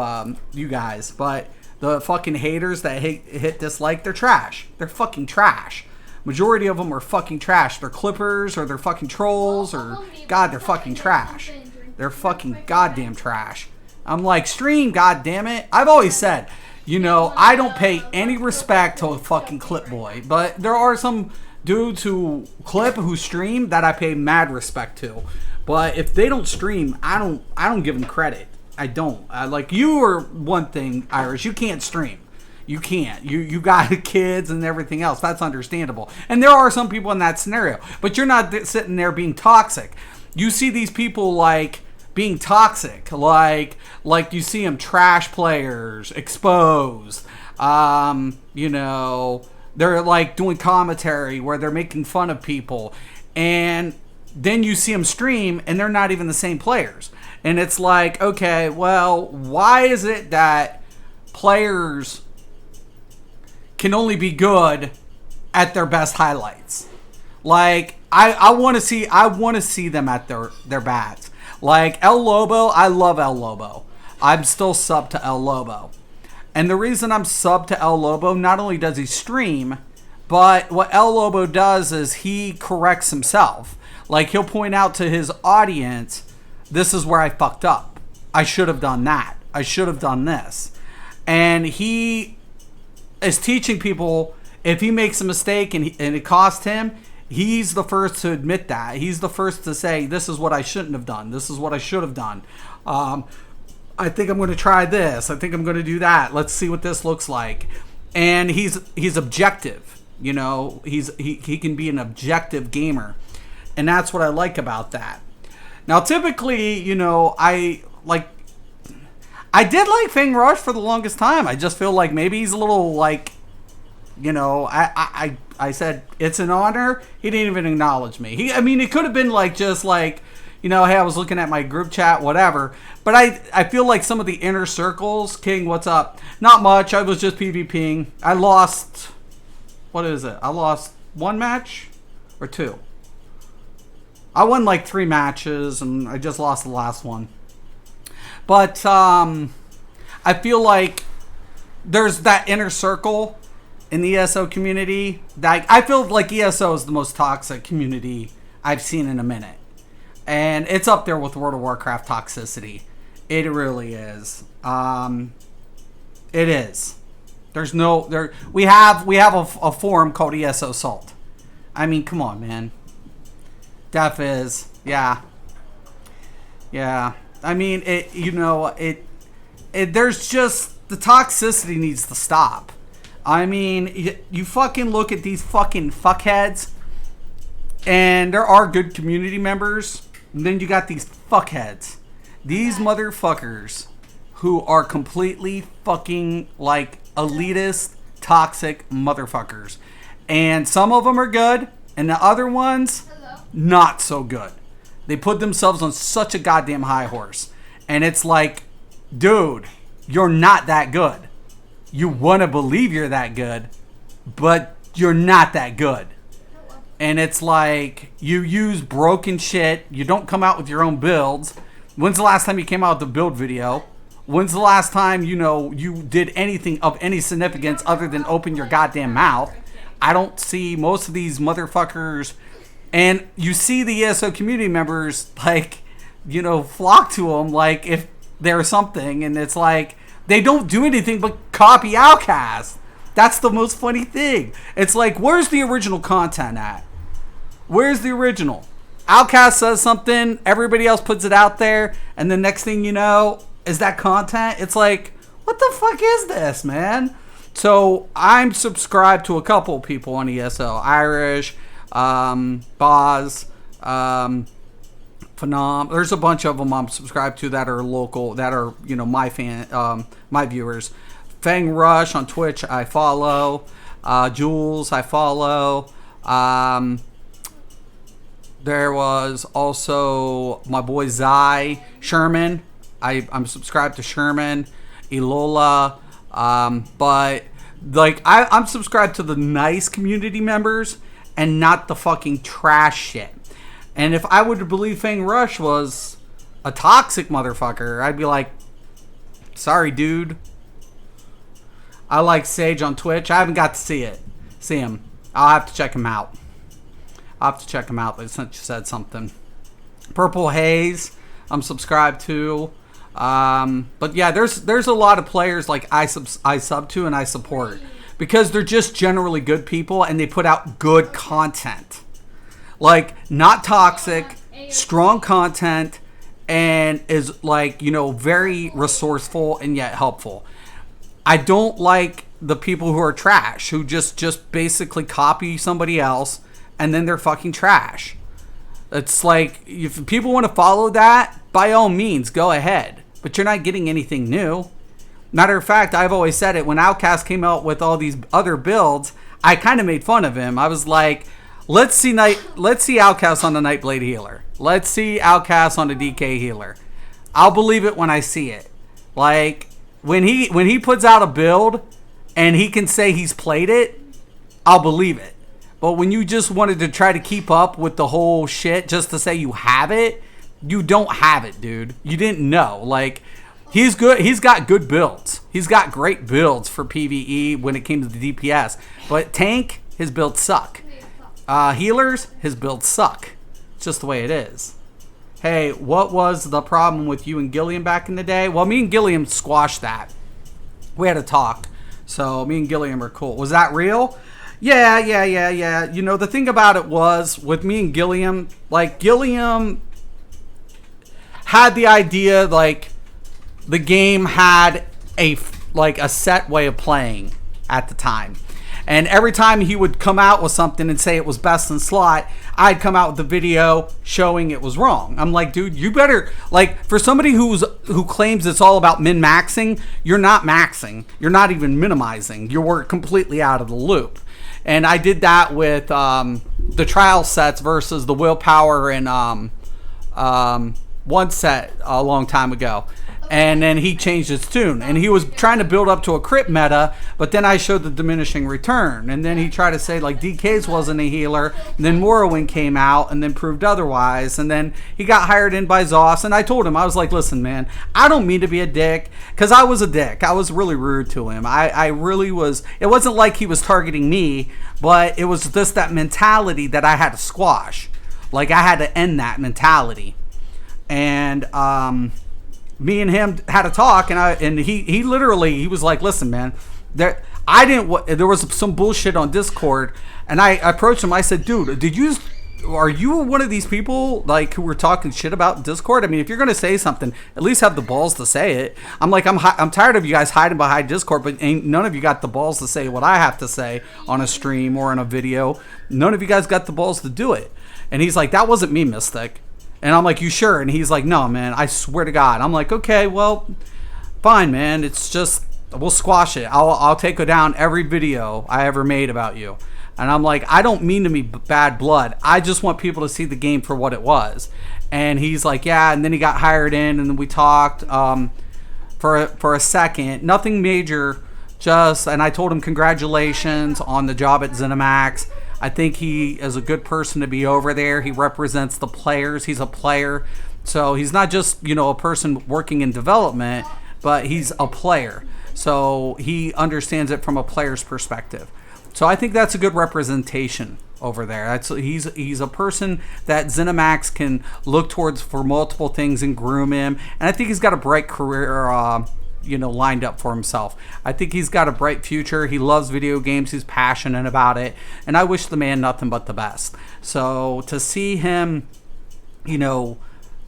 you guys, but the fucking haters that hit dislike, they're trash. They're fucking trash. Majority of them are fucking trash. They're clippers or they're fucking trolls or, God, they're fucking trash. They're fucking goddamn trash. I'm like, stream, goddammit. I've always said, you know, I don't pay any respect to a fucking clip boy, but there are some dudes who clip, who stream, that I pay mad respect to. But if they don't stream, I don't give them credit. I don't. Like, you are one thing, Irish. You can't stream. You can't. You got kids and everything else. That's understandable. And there are some people in that scenario. But you're not sitting there being toxic. You see these people, like, being toxic. Like you see them trash players, exposed. You know, they're, like, doing commentary where they're making fun of people. And then you see them stream, and they're not even the same players. And it's like, okay, well, why is it that players can only be good at their best highlights? Like, I want to see them at their bats. Like El Lobo, I love El Lobo. I'm still sub to El Lobo. And the reason I'm sub to El Lobo, not only does he stream, but what El Lobo does is he corrects himself. Like, he'll point out to his audience, this is where I fucked up. I should have done that. I should have done this. And he is teaching people, if he makes a mistake and it cost him, he's the first to admit that. He's the first to say, this is what I shouldn't have done. This is what I should have done. I think I'm going to try this. I think I'm going to do that. Let's see what this looks like. And he's objective. You know, he can be an objective gamer. And that's what I like about that. Now, typically, you know, I did like Fang Rush for the longest time. I just feel like maybe he's a little, like, you know, I said, it's an honor. He didn't even acknowledge me. I mean, it could have been like, just like, you know, hey, I was looking at my group chat, whatever. But I feel like some of the inner circles, King, what's up? Not much. I was just PvPing. I lost, what is it? I lost 1 match or 2. I won like 3 matches and I just lost the last one. But I feel like there's that inner circle in the ESO community. That I feel like ESO is the most toxic community I've seen in a minute. And it's up there with World of Warcraft toxicity. It really is. It is. There's no... We have a forum called ESO Salt. I mean, come on, man. Def is. Yeah. Yeah. I mean, there's just, the toxicity needs to stop. I mean, you fucking look at these fucking fuckheads, and there are good community members, and then you got these fuckheads. These motherfuckers who are completely fucking, like, elitist, toxic motherfuckers. And some of them are good, and the other ones, not so good. They put themselves on such a goddamn high horse. And it's like, dude, you're not that good. You want to believe you're that good, but you're not that good. And it's like, you use broken shit. You don't come out with your own builds. When's the last time you came out with a build video? When's the last time, you know, you did anything of any significance other than open your goddamn mouth? I don't see most of these motherfuckers. And you see the ESO community members, like, you know, flock to them like if they're something. And it's like, they don't do anything but copy Outcast. That's the most funny thing. It's like, where's the original content at? Where's the original? Outcast says something, everybody else puts it out there, and the next thing you know is that content. It's like, what the fuck is this, man? So I'm subscribed to a couple people on ESO. Irish, Boz, Phenom. There's a bunch of them I'm subscribed to that are local, that are, you know, my my viewers. Fang Rush on Twitch, I follow. Jules, I follow. There was also my boy Zai Sherman. I'm subscribed to Sherman, Elola, but like I'm subscribed to the nice community members and not the fucking trash shit. And if I would believe Fang Rush was a toxic motherfucker, I'd be like, sorry, dude. I like Sage on Twitch. I haven't got to see him. I'll have to check him out. But since you said something. Purple Haze, I'm subscribed to. But yeah, there's a lot of players like I sub to and I support because they're just generally good people and they put out good content. Like, not toxic, strong content, and is like, you know, very resourceful and yet helpful. I don't like the people who are trash, who just basically copy somebody else and then they're fucking trash. It's like, if people want to follow that, by all means, go ahead. But you're not getting anything new. Matter of fact, I've always said it, when Outcast came out with all these other builds, I kind of made fun of him. I was like, let's see Outcast on the Nightblade healer. Let's see Outcast on the DK healer. I'll believe it when I see it. Like, when he puts out a build and he can say he's played it, I'll believe it. But when you just wanted to try to keep up with the whole shit just to say you have it, you don't have it, dude. You didn't know. Like, he's good. He's got good builds. He's got great builds for PvE when it came to the DPS. But tank, his builds suck. Healers, his builds suck. It's just the way it is. Hey, what was the problem with you and Gilliam back in the day? Well, me and Gilliam squashed that. We had a talk. So me and Gilliam are cool. Was that real? Yeah. You know, the thing about it was, with me and Gilliam, like, Gilliam had the idea, like, the game had a set way of playing at the time. And every time he would come out with something and say it was best in slot, I'd come out with a video showing it was wrong. I'm like, dude, you better, like, for somebody who claims it's all about min-maxing, you're not maxing. You're not even minimizing. You're completely out of the loop. And I did that with the trial sets versus the willpower and one set a long time ago. And then he changed his tune. And he was trying to build up to a crit meta, but then I showed the diminishing return. And then he tried to say, like, DK's wasn't a healer. And then Morrowind came out and then proved otherwise. And then he got hired in by Zoss. And I told him, I was like, listen, man, I don't mean to be a dick. Because I was a dick. I was really rude to him. I really was. It wasn't like he was targeting me, but it was just that mentality that I had to squash. Like, I had to end that mentality. And, me and him had a talk, and he literally, he was like, listen, man, there was some bullshit on Discord, and I approached him. I said, dude, are you one of these people, like, who were talking shit about Discord? I mean, if you're gonna say something, at least have the balls to say it. I'm like, I'm tired of you guys hiding behind Discord, but ain't none of you got the balls to say what I have to say on a stream or on a video. None of you guys got the balls to do it. And he's like, that wasn't me, Mystic. And I'm like, you sure? And he's like, no, man, I swear to God. I'm like, okay, well, fine, man. It's just, we'll squash it. I'll take down every video I ever made about you. And I'm like, I don't mean to be bad blood. I just want people to see the game for what it was. And he's like, yeah. And then he got hired in, and then we talked for a second. Nothing major, and I told him congratulations on the job at ZeniMax. I think he is a good person to be over there. He represents the players. He's a player. So he's not just, you know, a person working in development, but he's a player. So he understands it from a player's perspective. So I think that's a good representation over there. He's a person that ZeniMax can look towards for multiple things and groom him. And I think he's got a bright career lined up for himself. I think he's got a bright future. He loves video games. He's passionate about it. And I wish the man nothing but the best. So to see him, they're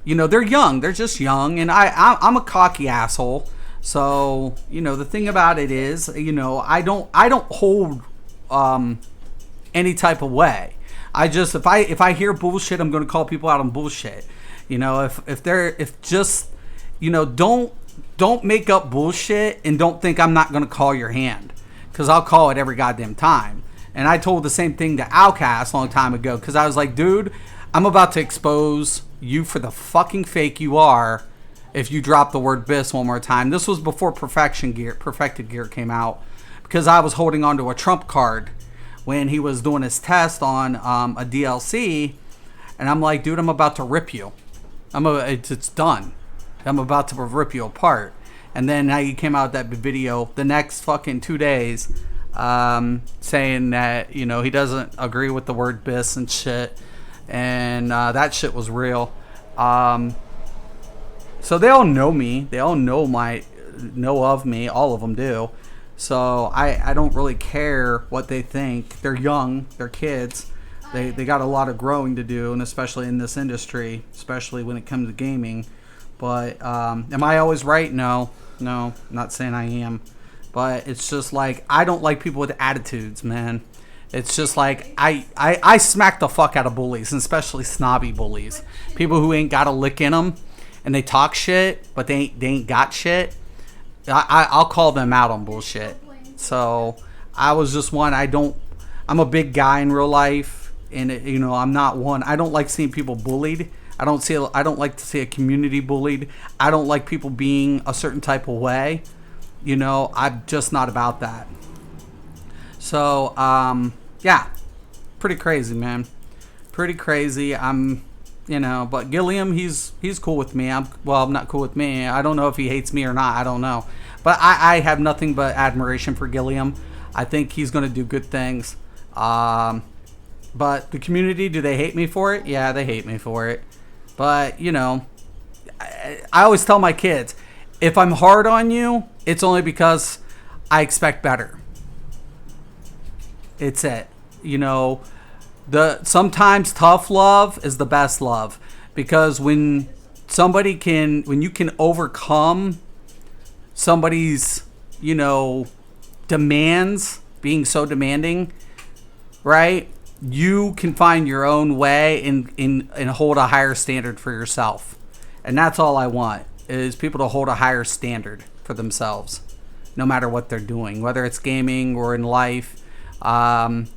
young. They're just young. And I'm a cocky asshole. So, the thing about it is, I don't hold any type of way. I just, if I hear bullshit, I'm going to call people out on bullshit. Don't make up bullshit and don't think I'm not going to call your hand, because I'll call it every goddamn time. And I told the same thing to Outcast a long time ago, because I was like, dude, I'm about to expose you for the fucking fake you are if you drop the word BIS one more time. This was before Perfected Gear came out, because I was holding onto a trump card when he was doing his test on a DLC, and I'm like, dude, I'm about to rip you. It's done. I'm about to rip you apart. And then he came out with that video the next fucking 2 days, saying that he doesn't agree with the word BIS and shit, and that shit was real. So they all know me. They all know of me. All of them do. So I don't really care what they think. They're young. They're kids. They got a lot of growing to do, and especially in this industry, especially when it comes to gaming. But am I always right? No, I'm not saying I am. But it's just like, I don't like people with attitudes, man. It's just like, I smack the fuck out of bullies, and especially snobby bullies. People who ain't got a lick in them, and they talk shit, but they ain't got shit. I'll call them out on bullshit. So I was just one. I'm a big guy in real life, and I'm not one. I don't like seeing people bullied. I don't like to see a community bullied. I don't like people being a certain type of way. I'm just not about that. So yeah, pretty crazy, man. Pretty crazy. But Gilliam, he's cool with me. I'm not cool with me. I don't know if he hates me or not. I don't know. But I have nothing but admiration for Gilliam. I think he's going to do good things. But the community, do they hate me for it? Yeah, they hate me for it. But, I always tell my kids, if I'm hard on you, it's only because I expect better. It's it. Sometimes tough love is the best love, because when you can overcome somebody's, demands, being so demanding, right? You can find your own way and hold a higher standard for yourself. And that's all I want, is people to hold a higher standard for themselves, no matter what they're doing, whether it's gaming or in life. There are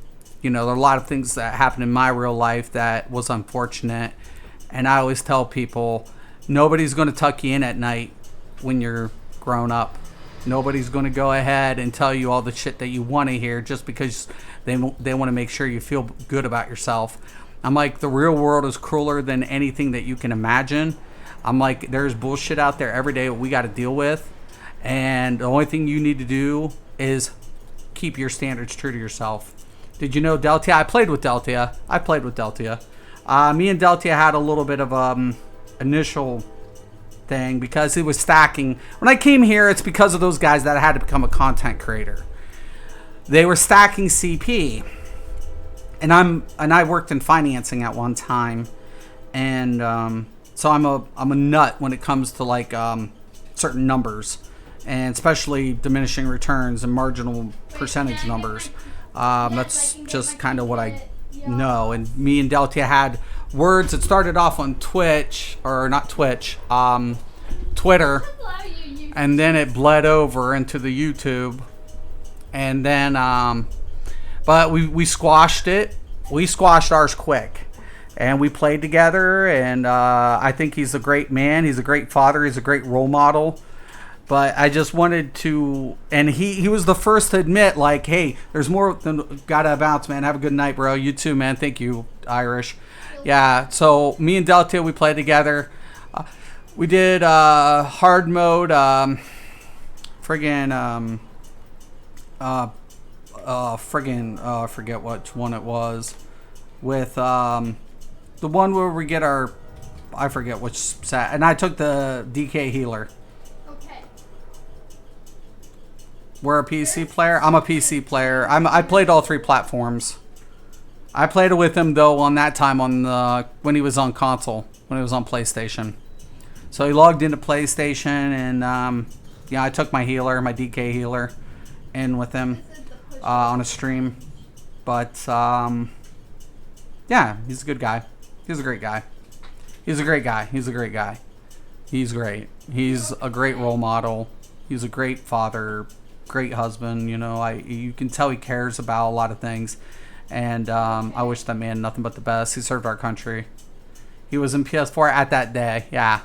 a lot of things that happened in my real life that was unfortunate. And I always tell people, nobody's going to tuck you in at night when you're grown up. Nobody's going to go ahead and tell you all the shit that you want to hear just because they want to make sure you feel good about yourself. I'm like, the real world is crueler than anything that you can imagine. I'm like, there's bullshit out there every day we got to deal with. And the only thing you need to do is keep your standards true to yourself. Did you know Deltia? I played with Deltia. Me and Deltia had a little bit of initial thing because it was stacking. When I came here, it's because of those guys that I had to become a content creator. They were stacking CP, and I worked in financing at one time, and so I'm a nut when it comes to like certain numbers, and especially diminishing returns and marginal percentage numbers. That's just kind of what I know. And me and Deltia had words. It started off on Twitch, or not Twitch, Twitter, and then it bled over into the YouTube, and then but we squashed it. We squashed ours quick, and we played together, and I think he's a great man. He's a great father. He's a great role model. But I just wanted to, and he was the first to admit, like, hey, there's more than gotta bounce, man. Have a good night, bro. You too, man. Thank you, Irish. Yeah, so me and Delta, we played together. We did hard mode, I forget which one it was, with the one where we get I forget which set, and I took the DK healer. we're a PC player. I'm a PC player. I played all 3 platforms. I played it with him though on that time on the when he was on console, when he was on PlayStation. So he logged into PlayStation and yeah, I took my healer, my DK healer, in with him on a stream. But yeah, he's a good guy. He's a great guy. He's a great guy. He's a great guy. He's great. He's a great role model. He's a great father, great husband. You know, you can tell he cares about a lot of things. And I wish that man nothing but the best. He served our country. He was in PS4 at that day. Yeah,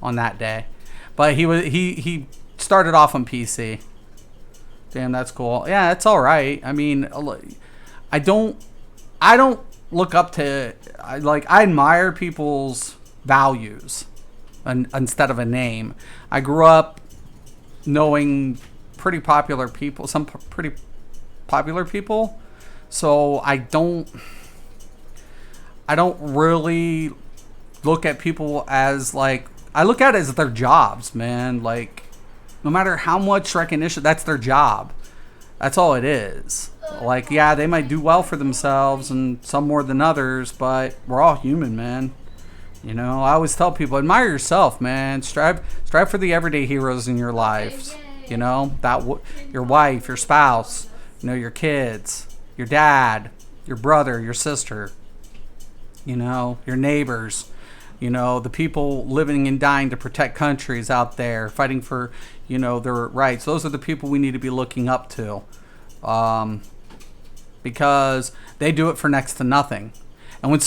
on that day. But he started off on PC. Damn, that's cool. Yeah, it's all right. I mean, I don't look up to I admire people's values instead of a name. I grew up knowing pretty popular people, some pretty popular people. So I don't really look at people as like, I look at it as their jobs, man. Like, no matter how much recognition, that's their job. That's all it is. Like, yeah, they might do well for themselves and some more than others, but we're all human, man. You know, I always tell people, admire yourself, man. Strive for the everyday heroes in your lives. You know, your wife, your spouse, you know, your kids, your dad, your brother, your sister, you know, your neighbors, you know, the people living and dying to protect countries out there, fighting for, you know, their rights. Those are the people we need to be looking up to, because they do it for next to nothing. And when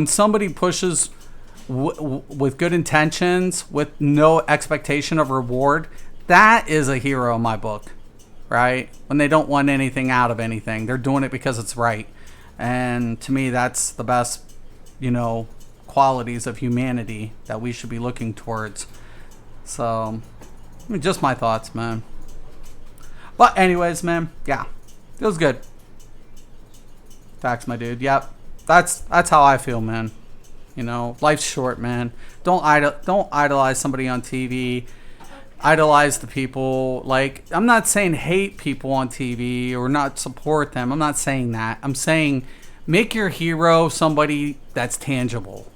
somebody pushes with good intentions, with no expectation of reward, that is a hero in my book. Right? When they don't want anything out of anything. They're doing it because it's right. And to me, that's the best, you know, qualities of humanity that we should be looking towards. So, I mean, just my thoughts, man. But anyways, man, yeah. It was good. Facts, my dude. Yep. That's how I feel, man. You know, life's short, man. Don't idolize somebody on TV. Idolize the people. Like, I'm not saying hate people on TV or not support them. I'm not saying that. I'm saying make your hero somebody that's tangible,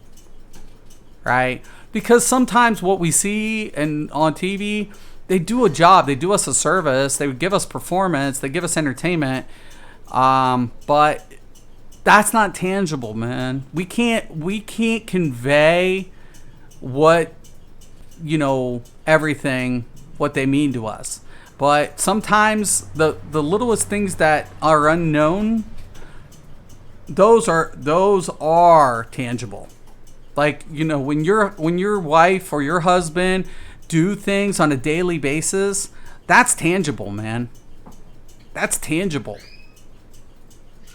right? Because sometimes what we see on TV, they do a job. They do us a service. They give us performance. They give us entertainment. But that's not tangible, man. We can't convey what, you know, everything, what they mean to us. But sometimes the littlest things that are unknown, those are tangible. Like, you know, when your wife or your husband do things on a daily basis, that's tangible, man. That's tangible.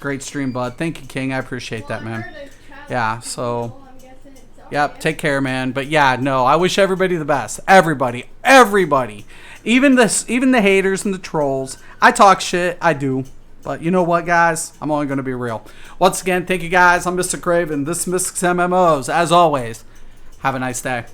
Great stream, bud. Thank you, King. I appreciate that, man. Yeah, so yep, take care, man. But yeah, no, I wish everybody the best. Everybody. Even the haters and the trolls. I talk shit, I do. But you know what, guys? I'm only going to be real. Once again, thank you guys. I'm Mr. Craven. This is Mystics MMOs. As always, have a nice day.